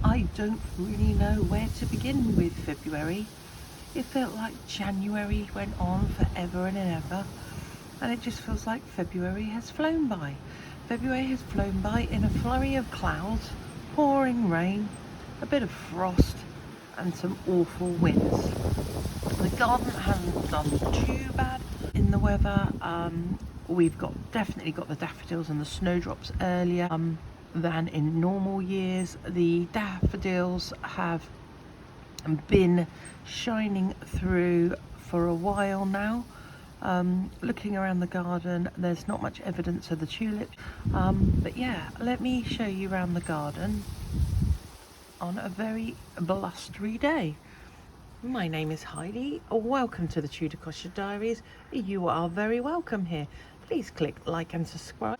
Well, I don't really know where to begin with February. It felt like January went on forever and ever, and it just feels like February has flown by. February has flown by in a flurry of clouds, pouring rain, a bit of frost, and some awful winds. The garden hasn't done too bad in the weather. We've definitely got the daffodils and the snowdrops earlier than in normal years. The daffodils have been shining through for a while now. Looking around the garden, there's not much evidence of the tulips, but yeah, let me show you around the garden on a very blustery day. My name is Heidi. Welcome to the Tudor Cottage Diaries. You are very welcome here. Please click like and subscribe.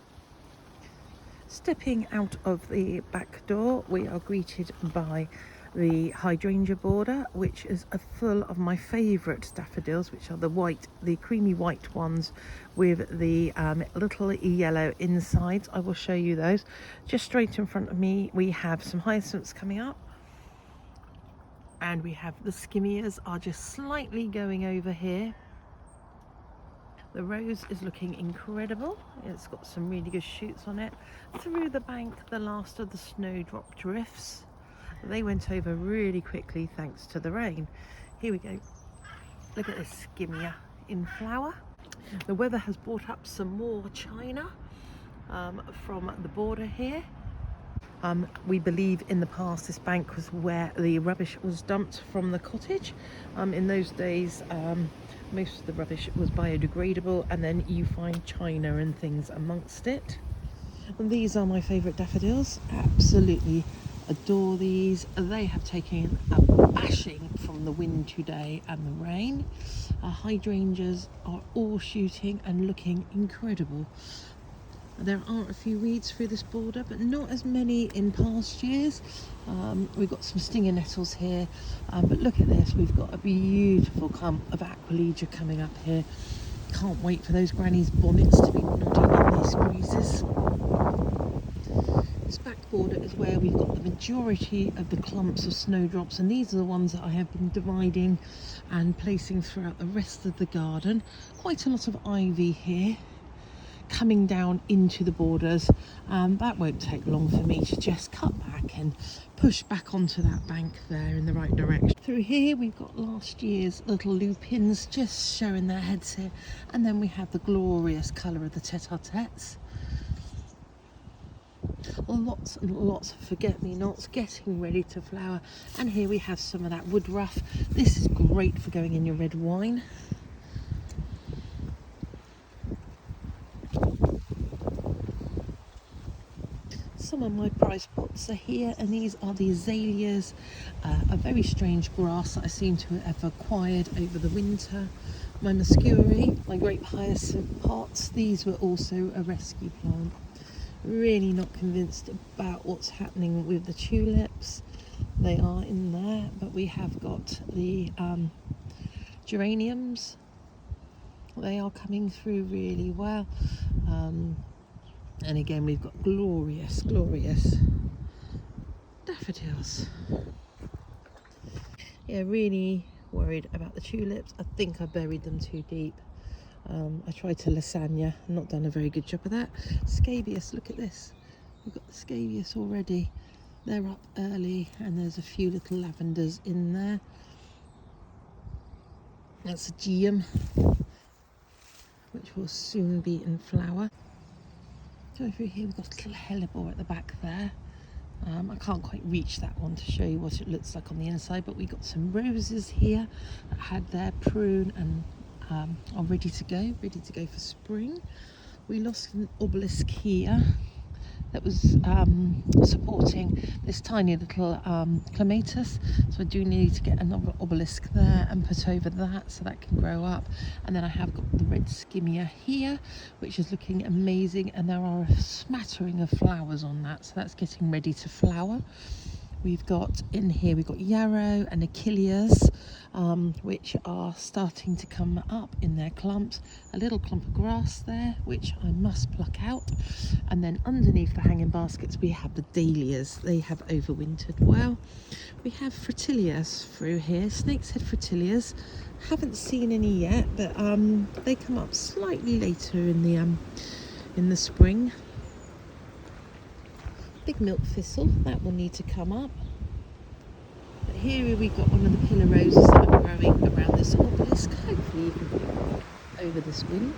Stepping out of the back door, we are greeted by the hydrangea border, which is full of my favourite daffodils, which are the creamy white ones with the little yellow insides. I will show you those. Just straight in front of me, we have some hyacinths coming up, and we have the skimmias are just slightly going over here. The rose is looking incredible. It's got some really good shoots on it. Through the bank, the last of the snowdrop drifts. They went over really quickly thanks to the rain. Here we go. Look at this skimmia in flower. The weather has brought up some more china from the border here. We believe in the past this bank was where the rubbish was dumped from the cottage. In those days, most of the rubbish was biodegradable, and then you find china and things amongst it. And these are my favourite daffodils. Absolutely adore these. They have taken a bashing from the wind today and the rain. Hydrangeas are all shooting and looking incredible. There are a few weeds through this border, but not as many in past years. We've got some stinger nettles here, but look at this. We've got a beautiful clump of aquilegia coming up here. Can't wait for those granny's bonnets to be nodding in these breezes. This back border is where we've got the majority of the clumps of snowdrops, and these are the ones that I have been dividing and placing throughout the rest of the garden. Quite a lot of ivy here coming down into the borders. That won't take long for me to just cut back and push back onto that bank there in the right direction. Through here we've got last year's little lupins just showing their heads here, and then we have the glorious colour of the tete-a-tetes. Lots and lots of forget-me-nots getting ready to flower, and here we have some of that woodruff. This is great for going in your red wine. Some of my prize pots are here, and these are the azaleas, a very strange grass that I seem to have acquired over the winter. My muscuri, my grape hyacinth pots, these were also a rescue plant. Really not convinced about what's happening with the tulips. They are in there, but we have got the geraniums. They are coming through really well. And again, we've got glorious daffodils. Yeah, really worried about the tulips. I think I buried them too deep. I tried to lasagna, not done a very good job of that. Scabious, look at this. We've got the scabious already. They're up early, and there's a few little lavenders in there. That's a geum, which will soon be in flower. Going through here, we've got a little hellebore at the back there. I can't quite reach that one to show you what it looks like on the inside, but we got some roses here that had their prune and are ready to go for spring. We lost an obelisk here that was supporting this tiny little clematis, so I do need to get another obelisk there and put over that so that can grow up. And then I have got the red skimmia here, which is looking amazing, and there are a smattering of flowers on that, so that's getting ready to flower. We've got in here, we've got yarrow and achilles, which are starting to come up in their clumps. A little clump of grass there, which I must pluck out. And then underneath the hanging baskets, we have the dahlias. They have overwintered well. We have fritillars through here, snake's head fritillars. Haven't seen any yet, but they come up slightly later in the spring. Big milk thistle, that will need to come up. But here we've got one of the pillar roses that are growing around this obelisk. Hopefully you can pick over this wind.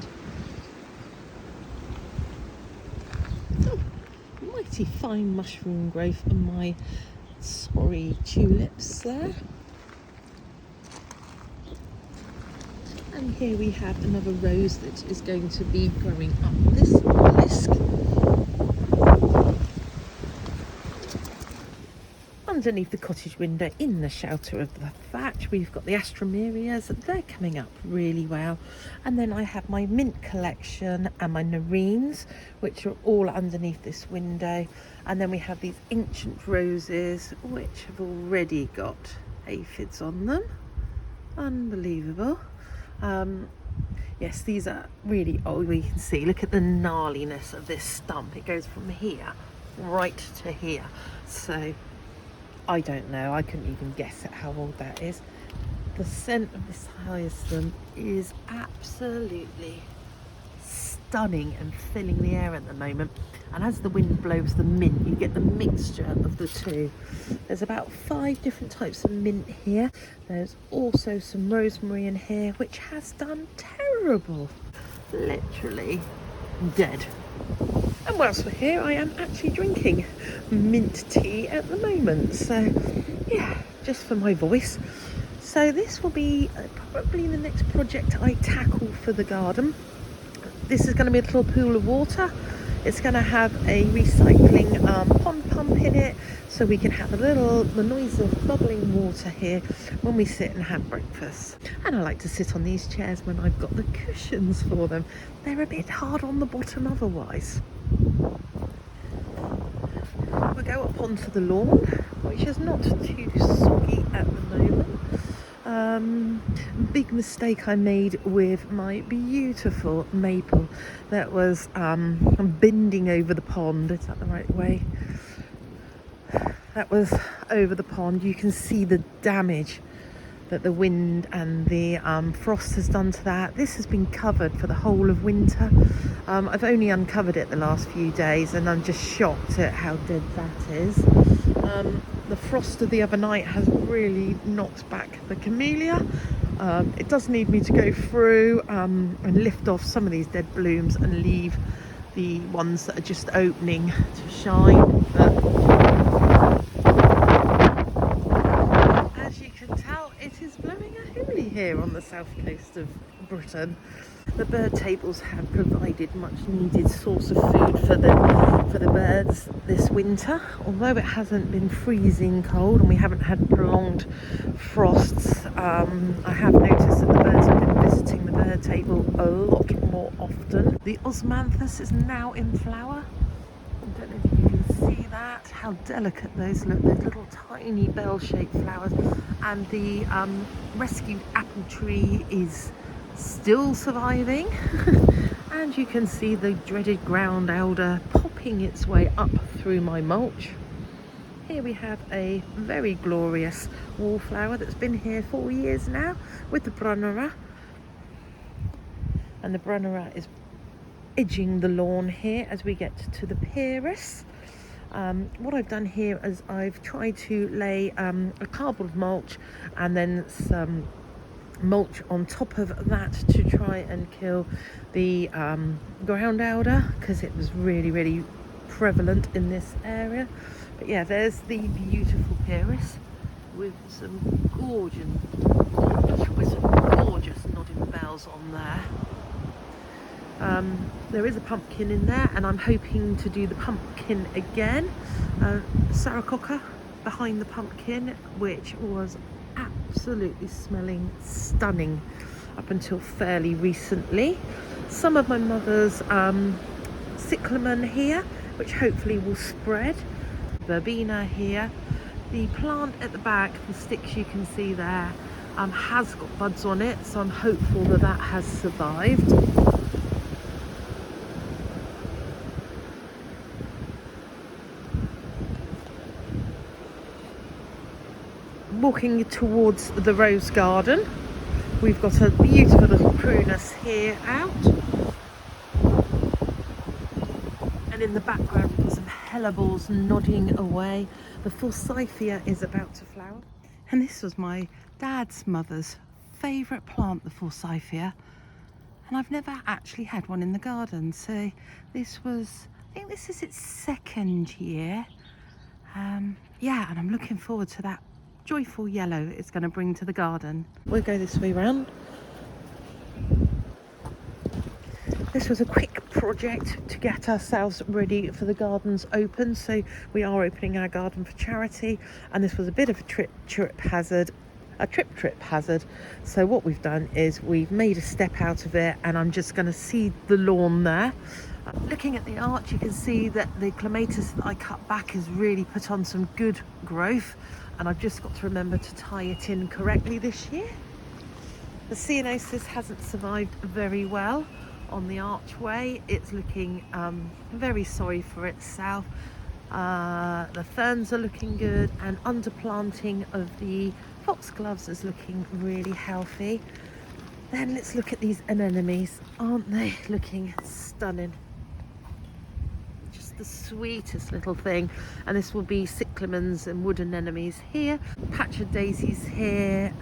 Oh, mighty fine mushroom growth on my sorry tulips there. And here we have another rose that is going to be growing up this obelisk. Underneath the cottage window, in the shelter of the thatch, we've got the astromerias. They're coming up really well. And then I have my mint collection and my nerines, which are all underneath this window. And then we have these ancient roses, which have already got aphids on them. Unbelievable. Yes, these are really old. You can see, look at the gnarliness of this stump. It goes from here right to here. So I don't know, I couldn't even guess at how old that is. The scent of this hyacinth is absolutely stunning and filling the air at the moment. And as the wind blows the mint, you get the mixture of the two. There's about 5 different types of mint here. There's also some rosemary in here, which has done terrible. Literally dead. And whilst we're here, I am actually drinking mint tea at the moment. So yeah, just for my voice. So this will be probably the next project I tackle for the garden. This is going to be a little pool of water. It's going to have a recycling pond pump in it, so we can have the noise of bubbling water here when we sit and have breakfast. And I like to sit on these chairs when I've got the cushions for them. They're a bit hard on the bottom otherwise. We'll go up onto the lawn, which is not too soggy at the moment. Big mistake I made with my beautiful maple that was bending over the pond. Is that the right way? That was over the pond. You can see the damage that the wind and the frost has done to that. This has been covered for the whole of winter. I've only uncovered it the last few days, and I'm just shocked at how dead that is. The frost of the other night has really knocked back the camellia. It does need me to go through and lift off some of these dead blooms and leave the ones that are just opening to shine. But as you can tell, it is blowing a hoolie here on the south coast of Britain. The bird tables have provided much needed source of food for the birds this winter. Although it hasn't been freezing cold and we haven't had prolonged frosts, I have noticed that the birds have been visiting the bird table a lot more often. The osmanthus is now in flower. I don't know if you can see that, how delicate those look, those little tiny bell-shaped flowers. And the rescued apple tree is still surviving. And you can see the dreaded ground elder popping its way up through my mulch. Here we have a very glorious wallflower that's been here 4 years now with the brunnera. And the brunnera is edging the lawn here as we get to the pyrus. What I've done here is I've tried to lay a cardboard mulch and then some mulch on top of that to try and kill the ground elder, because it was really prevalent in this area. But yeah, there's the beautiful pyrus with some gorgeous nodding bells on there. There is a pumpkin in there, and I'm hoping to do the pumpkin again. Saracocca behind the pumpkin, which was absolutely smelling stunning up until fairly recently. Some of my mother's cyclamen here, which hopefully will spread. Verbena here, The plant at the back, the sticks you can see there, has got buds on it, so I'm hopeful that that has survived. Walking towards the rose garden, we've got a beautiful little prunus here out, and in the background we've got some hellebores nodding away. The forsythia is about to flower, and this was my dad's mother's favourite plant, the forsythia, and I've never actually had one in the garden, so this was, I think this is its second year. Yeah, and I'm looking forward to that joyful yellow it's going to bring to the garden. We'll go this way round. This was a quick project to get ourselves ready for the gardens open, so we are opening our garden for charity, and this was a bit of a trip hazard. So what we've done is we've made a step out of it, and I'm just going to seed the lawn there. Looking at the arch, you can see that the clematis that I cut back has really put on some good growth, and I've just got to remember to tie it in correctly this year. The ceanothus hasn't survived very well on the archway. It's looking very sorry for itself. The ferns are looking good, and underplanting of the foxgloves is looking really healthy. Then let's look at these anemones. Aren't they looking stunning? Just the sweetest little thing. And this will be cyclamens and wood anemones here. Patch of daisies here.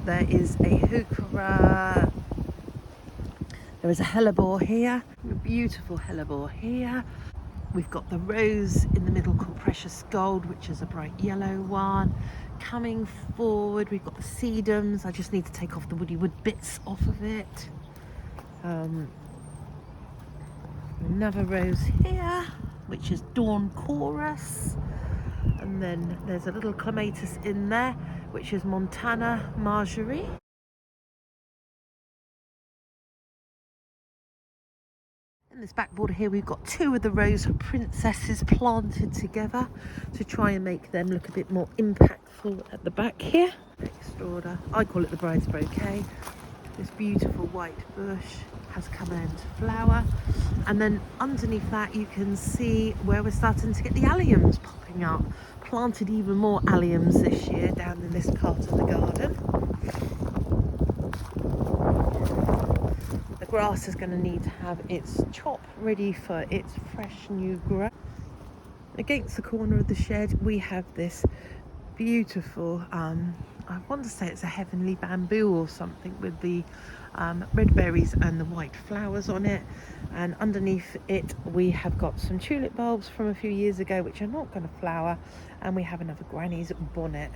There is a heuchera. There is a hellebore here. A beautiful hellebore here. We've got the rose in the middle called Precious Gold, which is a bright yellow one. Coming forward, we've got the sedums. I just need to take off the woody wood bits off of it. Another rose here, which is Dawn Chorus. And then there's a little clematis in there, which is Montana Marjorie. In this back border here, we've got two of the rose princesses planted together to try and make them look a bit more impactful at the back here. Next order, I call it the bride's bouquet. This beautiful white bush has come into flower, and then underneath that you can see where we're starting to get the alliums popping up. Planted even more alliums this year down in this part of the garden. The grass is going to need to have its chop ready for its fresh new growth. Against the corner of the shed we have this beautiful, I want to say it's a heavenly bamboo or something, with the red berries and the white flowers on it, and underneath it we have got some tulip bulbs from a few years ago which are not going to flower, and we have another granny's bonnet.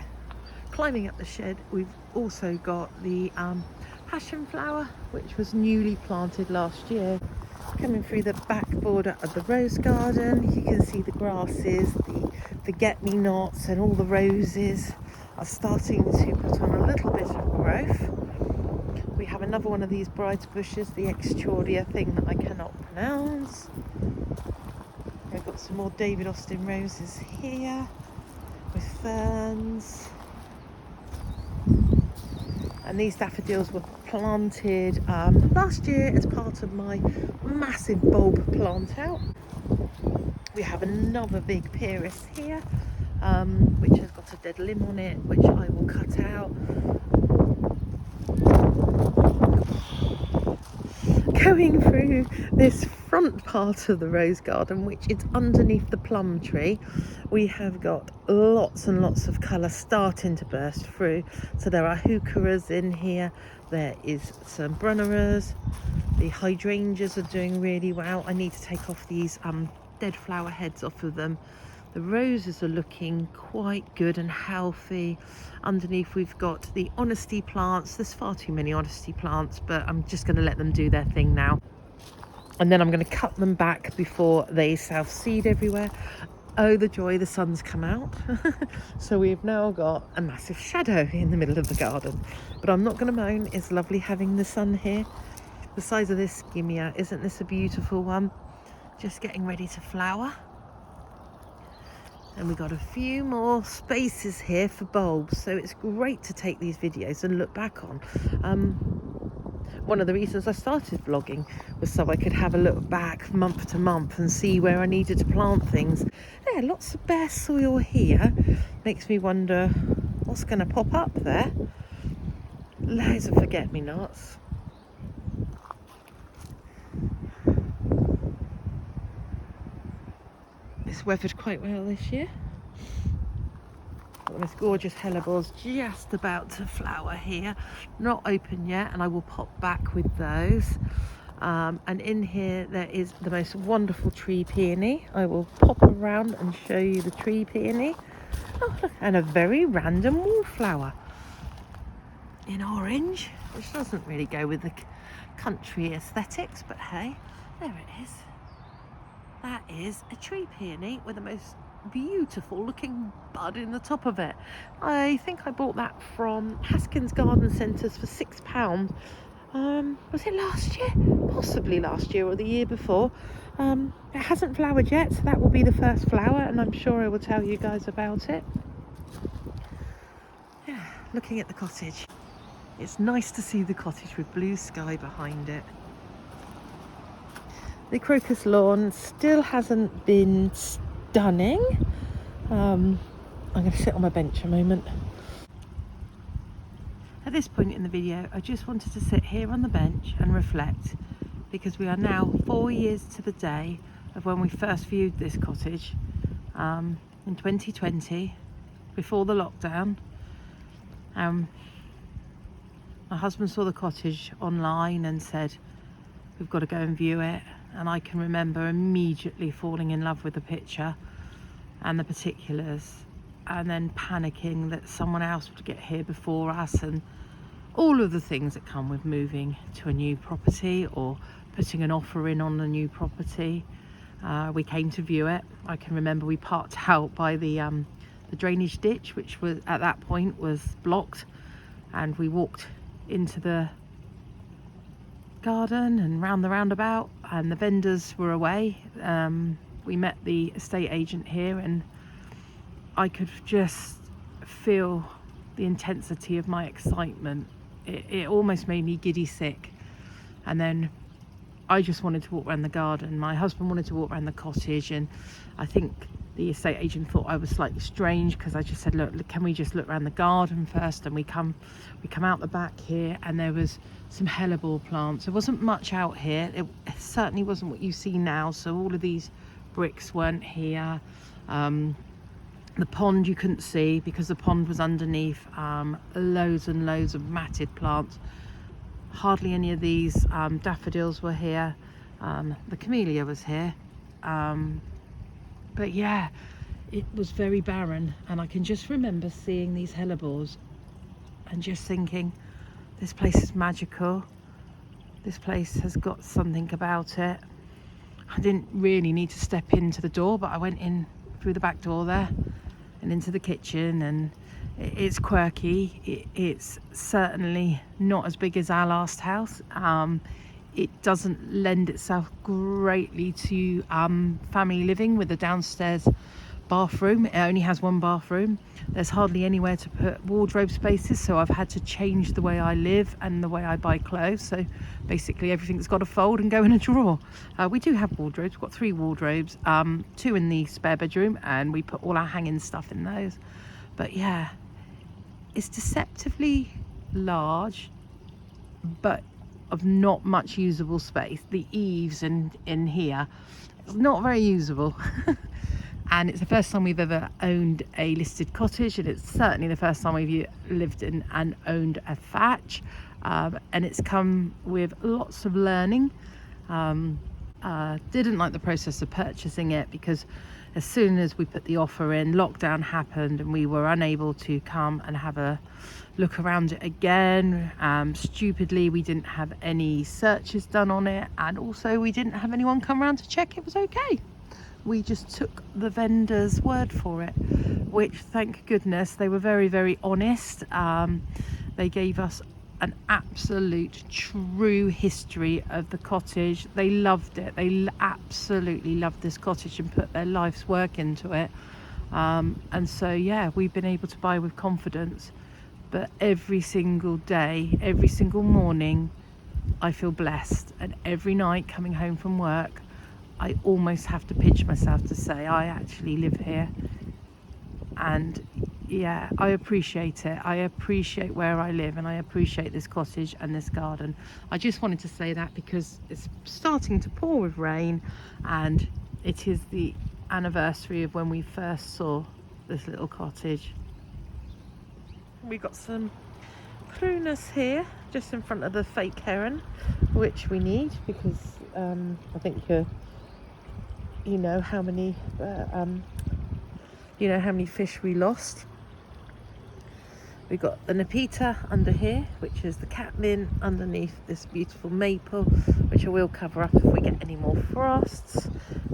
Climbing up the shed we've also got the passion flower, which was newly planted last year. Coming through the back border of the rose garden, you can see the grasses, the forget-me-nots, and all the roses are starting to put on a little bit of growth. We have another one of these bride's bushes, the extraordia thing that I cannot pronounce. We've got some more David Austin roses here with ferns. And these daffodils were planted last year as part of my massive bulb plant out. We have another big Pyrrhus here, which has got a dead limb on it, which I will cut out. Going through this front part of the rose garden, which is underneath the plum tree, we have got lots and lots of colour starting to burst through. So there are heucheras in here, there is some brunneras, the hydrangeas are doing really well. I need to take off these dead flower heads off of them. The roses are looking quite good and healthy. Underneath we've got the honesty plants. There's far too many honesty plants, but I'm just going to let them do their thing now. And then I'm going to cut them back before they self-seed everywhere. Oh, the joy, the sun's come out. So we've now got a massive shadow in the middle of the garden. But I'm not going to moan, it's lovely having the sun here. The size of this skimmia, isn't this a beautiful one? Just getting ready to flower. And we got a few more spaces here for bulbs, so it's great to take these videos and look back on. One of the reasons I started vlogging was so I could have a look back month to month and see where I needed to plant things. Yeah, lots of bare soil here. Makes me wonder what's going to pop up there. Loads of forget-me-nots. It's weathered quite well this year. Got the most gorgeous hellebores just about to flower here. Not open yet, and I will pop back with those. And in here there is the most wonderful tree peony. I will pop around and show you the tree peony. Oh, look, and a very random wallflower in orange, which doesn't really go with the country aesthetics, but hey, there it is. That is a tree peony with the most beautiful looking bud in the top of it. I think I bought that from Haskins Garden Centres for £6. Was it last year? Possibly last year or the year before. It hasn't flowered yet, so that will be the first flower, and I'm sure I will tell you guys about it. Yeah, looking at the cottage. It's nice to see the cottage with blue sky behind it. The crocus lawn still hasn't been stunning. I'm going to sit on my bench a moment. At this point in the video, I just wanted to sit here on the bench and reflect, because we are now 4 years to the day of when we first viewed this cottage in 2020, before the lockdown. My husband saw the cottage online and said, we've got to go and view it. And I can remember immediately falling in love with the picture and the particulars, and then panicking that someone else would get here before us, and all of the things that come with moving to a new property or putting an offer in on a new property. We came to view it. I can remember we parked out by the drainage ditch, which was at that point was blocked, and we walked into the garden and round the roundabout, and the vendors were away. We met the estate agent here, and I could just feel the intensity of my excitement. It almost made me giddy sick. And then I just wanted to walk around the garden. My husband wanted to walk around the cottage, and I think the estate agent thought I was slightly strange because I just said, look, can we just look around the garden first? And we come out the back here, and there was some hellebore plants. There wasn't much out here. It certainly wasn't what you see now. So all of these bricks weren't here. The pond you couldn't see because the pond was underneath. Loads and loads of matted plants. Hardly any of these daffodils were here. The camellia was here. But yeah, it was very barren, and I can just remember seeing these hellebores and just thinking, this place is magical. This place has got something about it. I didn't really need to step into the door, but I went in through the back door there and into the kitchen, and it's quirky. It's certainly not as big as our last house. It doesn't lend itself greatly to family living with a downstairs bathroom. It only has one bathroom. There's hardly anywhere to put wardrobe spaces, so I've had to change the way I live and the way I buy clothes. So basically everything's got to fold and go in a drawer. We do have wardrobes. We've got 3 wardrobes, 2 in the spare bedroom, and we put all our hanging stuff in those. But yeah, it's deceptively large, but of not much usable space. The eaves in here, not very usable. And it's the first time we've ever owned a listed cottage, and it's certainly the first time we've lived in and owned a thatch. And it's come with lots of learning. Didn't like the process of purchasing it because as soon as we put the offer in, lockdown happened and we were unable to come and have a look around it again. Stupidly, we didn't have any searches done on it, and also we didn't have anyone come around to check it was okay. We just took the vendor's word for it, which, thank goodness, they were very, very honest. They gave us an absolute true history of the cottage. They loved it. They absolutely loved this cottage and put their life's work into it. And so yeah, we've been able to buy with confidence. But every single day, every single morning, I feel blessed, and every night coming home from work, I almost have to pinch myself to say I actually live here. And yeah, I appreciate it. I appreciate where I live, and I appreciate this cottage and this garden. I just wanted to say that because it's starting to pour with rain, and it is the anniversary of when we first saw this little cottage. We got some prunus here just in front of the fake heron, which we need because I think you know how many fish we lost. We got the nepeta under here, which is the catlin underneath this beautiful maple, which I will cover up if we get any more frosts.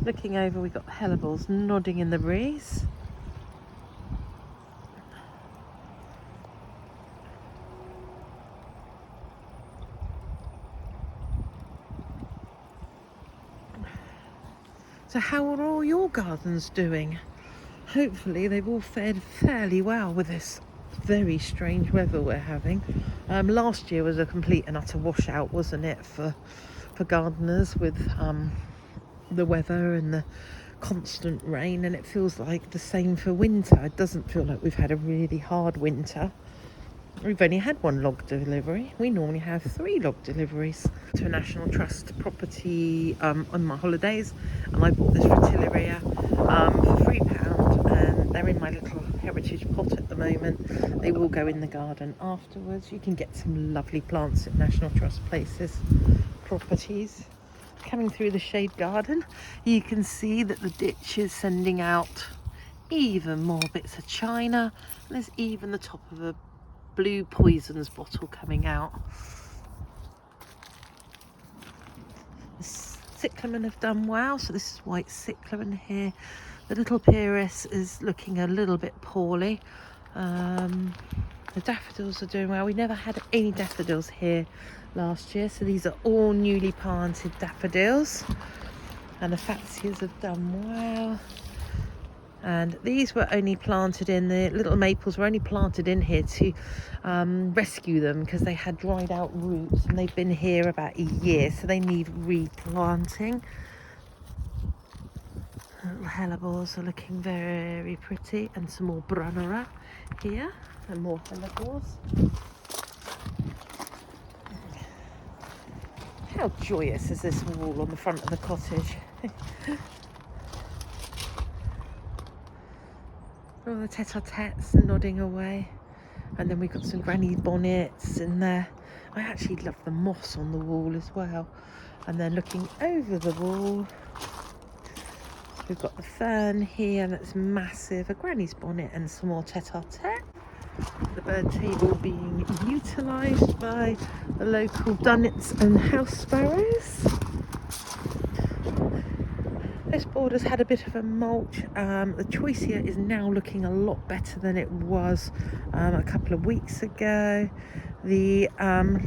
Looking over, we got the hellebores nodding in the breeze. So how are all your gardens doing? Hopefully they've all fared fairly well with this very strange weather we're having. Last year was a complete and utter washout, wasn't it, for gardeners with the weather and the constant rain, and it feels like the same for winter. It doesn't feel like we've had a really hard winter. We've only had one log delivery. We normally have 3 log deliveries. To a National Trust property on my holidays, and I bought this fritillaria for £3, and they're in my little heritage pot at the moment. They will go in the garden afterwards. You can get some lovely plants at National Trust properties. Coming through the shade garden, you can see that the ditch is sending out even more bits of china, and there's even the top of a blue poisons bottle coming out. The cyclamen have done well, so this is white cyclamen here. The little pyrrhus is looking a little bit poorly. The daffodils are doing well. We never had any daffodils here last year, so these are all newly planted daffodils, and the fatsias have done well. And these were only planted in, the little maples were only planted in here to rescue them because they had dried out roots, and they've been here about a year, so they need replanting. Little hellebores are looking very pretty, and some more brunnera here, and more hellebores. How joyous is this wall on the front of the cottage? All the tete-a-tetes nodding away, and then we've got some granny bonnets in there. I actually love the moss on the wall as well. And then looking over the wall, we've got the fern here that's massive, a granny's bonnet, and some more tete-a-tete. The bird table being utilised by the local dunnets and house sparrows. This border's had a bit of a mulch. The choicea is now looking a lot better than it was a couple of weeks ago. The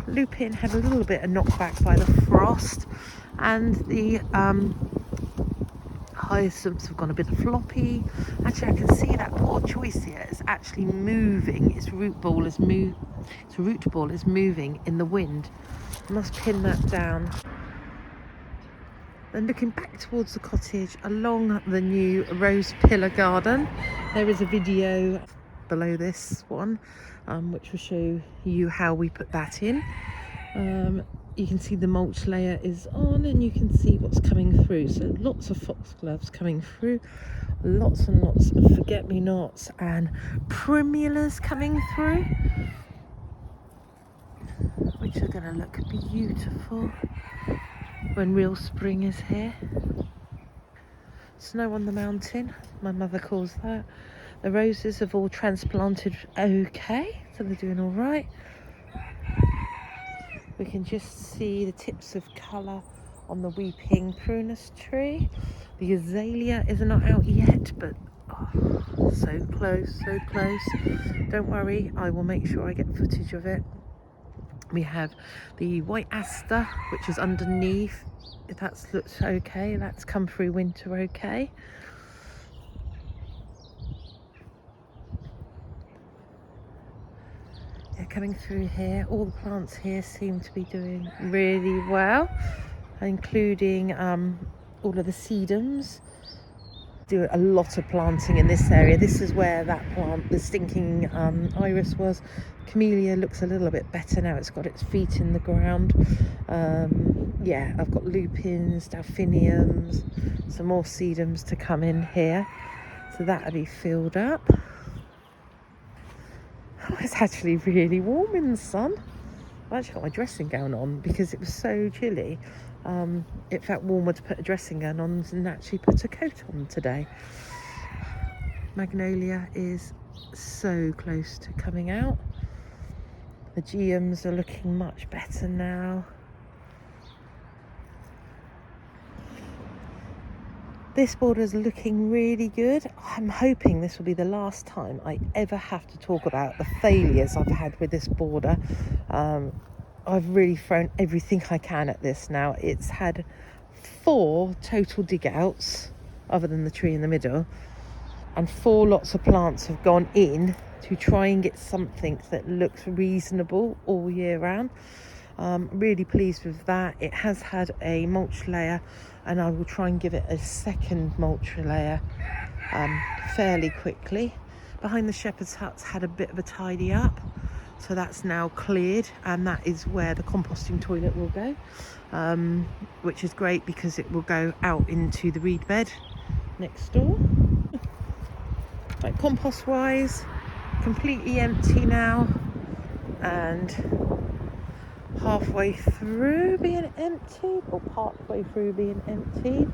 lupin had a little bit of knockback by the frost, and the hyacinths have gone a bit floppy. Actually, I can see that poor choicea is actually moving. Its root ball is moving in the wind. I must pin that down. Then looking back towards the cottage along the new rose pillar garden, there is a video below this one which will show you how we put that in. You can see the mulch layer is on, and you can see what's coming through. So lots of foxgloves coming through, lots and lots of forget-me-nots and primulas coming through, which are going to look beautiful when real spring is here. Snow on the mountain, my mother calls that. The roses have all transplanted okay, so they're doing all right. We can just see the tips of colour on the weeping prunus tree. The azalea is not out yet, but oh, so close, so close. Don't worry, I will make sure I get footage of it. We have the white aster, which is underneath. That looks okay. That's come through winter okay. coming through here. All the plants here seem to be doing really well, including all of the sedums. Do a lot of planting in this area. This is where that plant, the stinking iris was. Camellia looks a little bit better now. It's got its feet in the ground. Yeah, I've got lupins, delphiniums, some more sedums to come in here. So that'll be filled up. Oh, it's actually really warm in the sun. I actually got my dressing gown on because it was so chilly. It felt warmer to put a dressing gown on than actually put a coat on today. Magnolia is so close to coming out. The geums are looking much better now. This border is looking really good. I'm hoping this will be the last time I ever have to talk about the failures I've had with this border. I've really thrown everything I can at this now. It's had 4 total dig outs, other than the tree in the middle, and 4 lots of plants have gone in to try and get something that looks reasonable all year round. Really pleased with that. It has had a mulch layer, and I will try and give it a second mulch layer fairly quickly. Behind the shepherd's hut's had a bit of a tidy up, so that's now cleared, and that is where the composting toilet will go, which is great because it will go out into the reed bed next door. Like, compost wise, completely empty now, and halfway through being emptied, or partway through being emptied.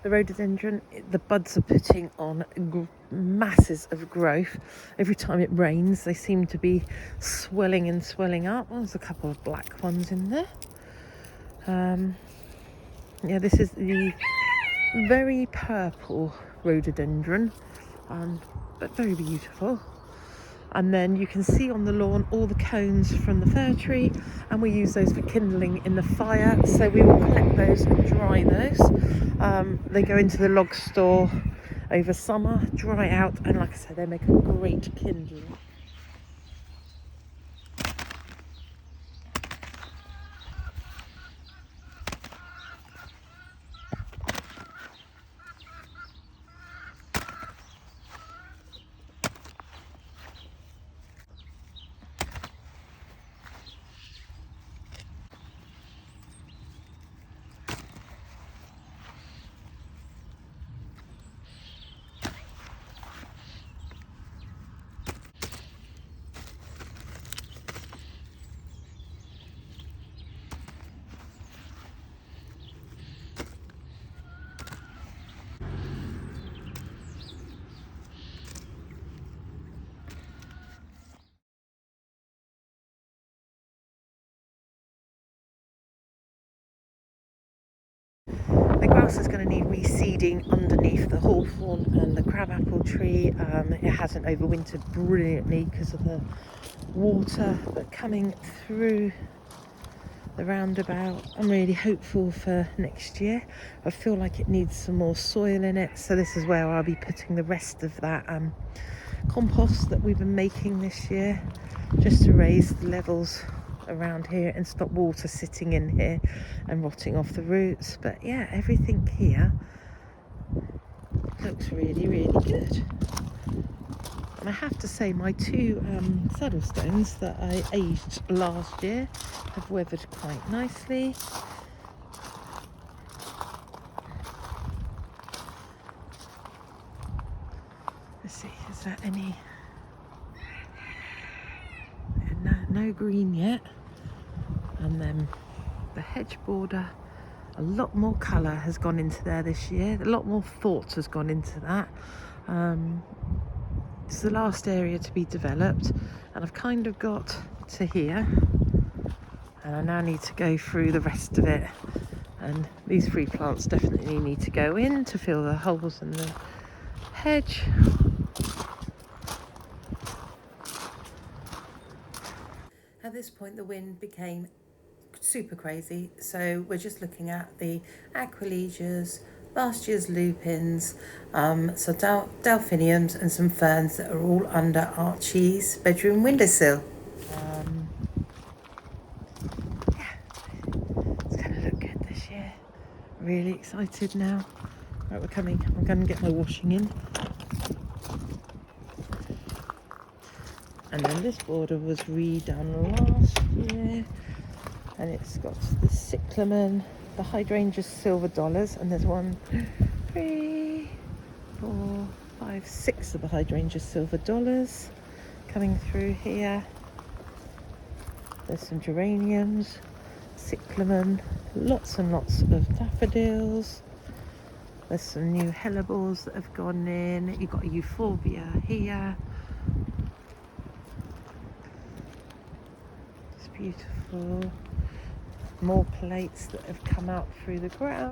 The rhododendron, the buds are putting on masses of growth. Every time it rains, they seem to be swelling and swelling up. Well, there's a couple of black ones in there. Yeah, this is the very purple rhododendron, but very beautiful. And then you can see on the lawn all the cones from the fir tree, and we use those for kindling in the fire, so we will collect those and dry those. They go into the log store over summer, dry out, and like I said, they make a great kindling. The grass is going to need reseeding underneath the hawthorn and the crabapple tree. It hasn't overwintered brilliantly because of the water, but coming through the roundabout, I'm really hopeful for next year. I feel like it needs some more soil in it, so this is where I'll be putting the rest of that compost that we've been making this year, just to raise the levels around here and stop water sitting in here and rotting off the roots. But yeah, everything here looks really, really good. And I have to say, my 2 saddle stones that I aged last year have weathered quite nicely. Let's see, is there any? No green yet. And then the hedge border, a lot more colour has gone into there this year. A lot more thought has gone into that. It's the last area to be developed, and I've kind of got to here, and I now need to go through the rest of it. And these 3 plants definitely need to go in to fill the holes in the hedge. At this point, the wind became super crazy, so we're just looking at the aquilesias, last year's lupins, some delphiniums and some ferns that are all under Archie's bedroom windowsill. Yeah, it's going to look good this year. Really excited now. Right, we're coming. I'm going to get my washing in. And then this border was redone last year, and it's got the cyclamen, the hydrangea silver dollars, and there's 1, 3, 4, 5, 6 of the hydrangea silver dollars coming through here. There's some geraniums, cyclamen, lots and lots of daffodils. There's some new hellebores that have gone in. You've got a euphorbia here. It's beautiful. More plates that have come out through the ground.